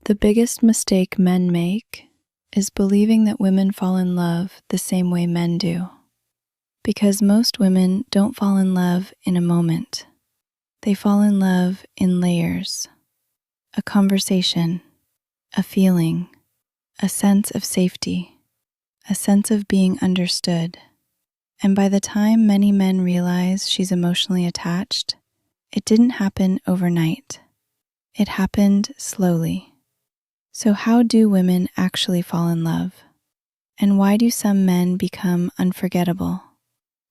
The biggest mistake men make is believing that women fall in love the same way men do. Because most women don't fall in love in a moment. They fall in love in layers. A conversation, a feeling, a sense of safety, a sense of being understood. And by the time many men realize she's emotionally attached, it didn't happen overnight. It happened slowly. So how do women actually fall in love? And why do some men become unforgettable,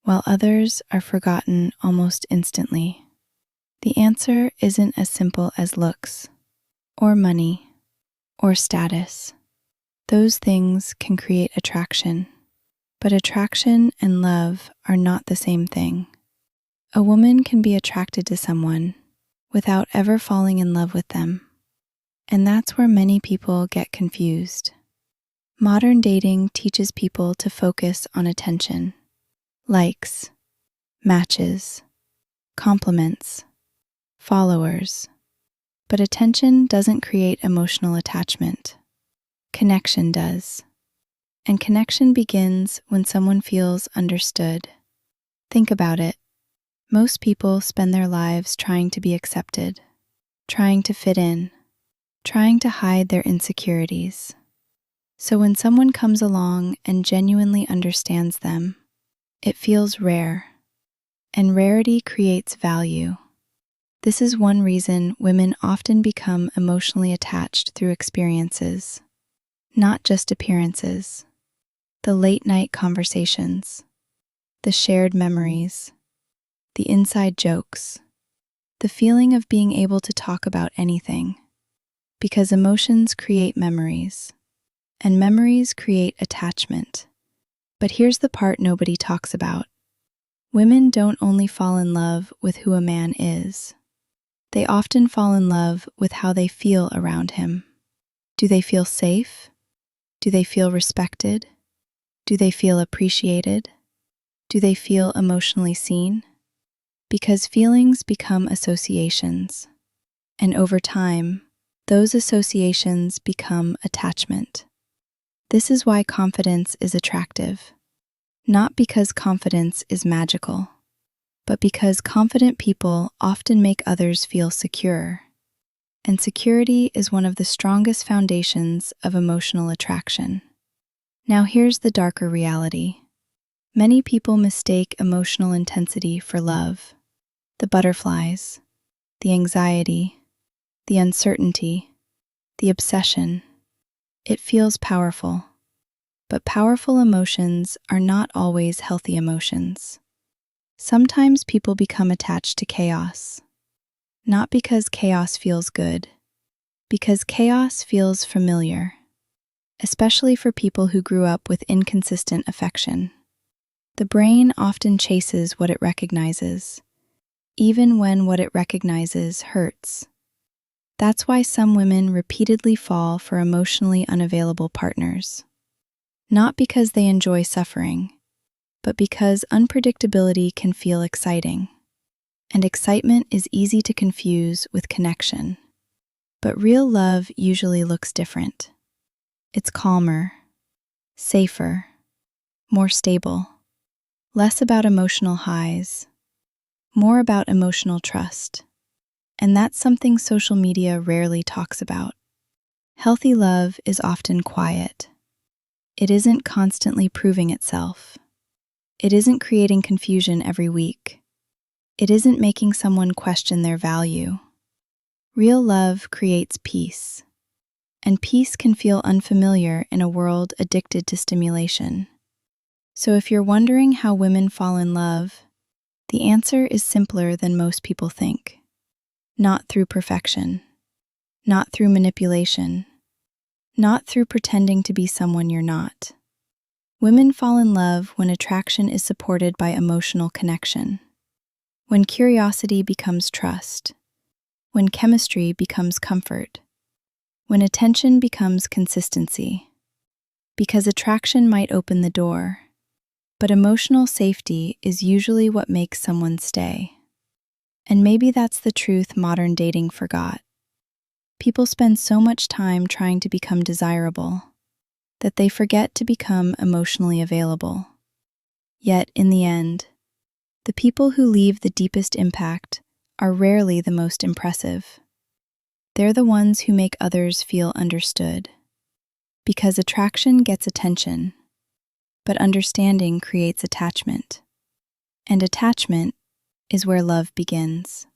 while others are forgotten almost instantly? The answer isn't as simple as looks, or money, or status. Those things can create attraction, but attraction and love are not the same thing. A woman can be attracted to someone without ever falling in love with them. And that's where many people get confused. Modern dating teaches people to focus on attention, likes, matches, compliments, followers. But attention doesn't create emotional attachment. Connection does. And connection begins when someone feels understood. Think about it. Most people spend their lives trying to be accepted, trying to fit in, trying to hide their insecurities. So when someone comes along and genuinely understands them, it feels rare, and rarity creates value. This is one reason women often become emotionally attached through experiences, not just appearances. The late-night conversations, the shared memories, the inside jokes, the feeling of being able to talk about anything. Because emotions create memories, and memories create attachment. But here's the part nobody talks about. Women don't only fall in love with who a man is. They often fall in love with how they feel around him. Do they feel safe? Do they feel respected? Do they feel appreciated? Do they feel emotionally seen? Because feelings become associations, and over time, those associations become attachment. This is why confidence is attractive. Not because confidence is magical, but because confident people often make others feel secure. And security is one of the strongest foundations of emotional attraction. Now here's the darker reality. Many people mistake emotional intensity for love. The butterflies, the anxiety, the uncertainty, the obsession. It feels powerful, but powerful emotions are not always healthy emotions. Sometimes people become attached to chaos, not because chaos feels good, because chaos feels familiar, especially for people who grew up with inconsistent affection. The brain often chases what it recognizes, even when what it recognizes hurts. That's why some women repeatedly fall for emotionally unavailable partners. Not because they enjoy suffering, but because unpredictability can feel exciting. And excitement is easy to confuse with connection. But real love usually looks different. It's calmer, safer, more stable, less about emotional highs, more about emotional trust. And that's something social media rarely talks about. Healthy love is often quiet. It isn't constantly proving itself. It isn't creating confusion every week. It isn't making someone question their value. Real love creates peace. And peace can feel unfamiliar in a world addicted to stimulation. So if you're wondering how women fall in love, the answer is simpler than most people think. Not through perfection, not through manipulation, not through pretending to be someone you're not. Women fall in love when attraction is supported by emotional connection, when curiosity becomes trust, when chemistry becomes comfort, when attention becomes consistency. Because attraction might open the door, but emotional safety is usually what makes someone stay. And maybe that's the truth modern dating forgot. People spend so much time trying to become desirable that they forget to become emotionally available. Yet, in the end, the people who leave the deepest impact are rarely the most impressive. They're the ones who make others feel understood. Because attraction gets attention, but understanding creates attachment. And attachment is where love begins.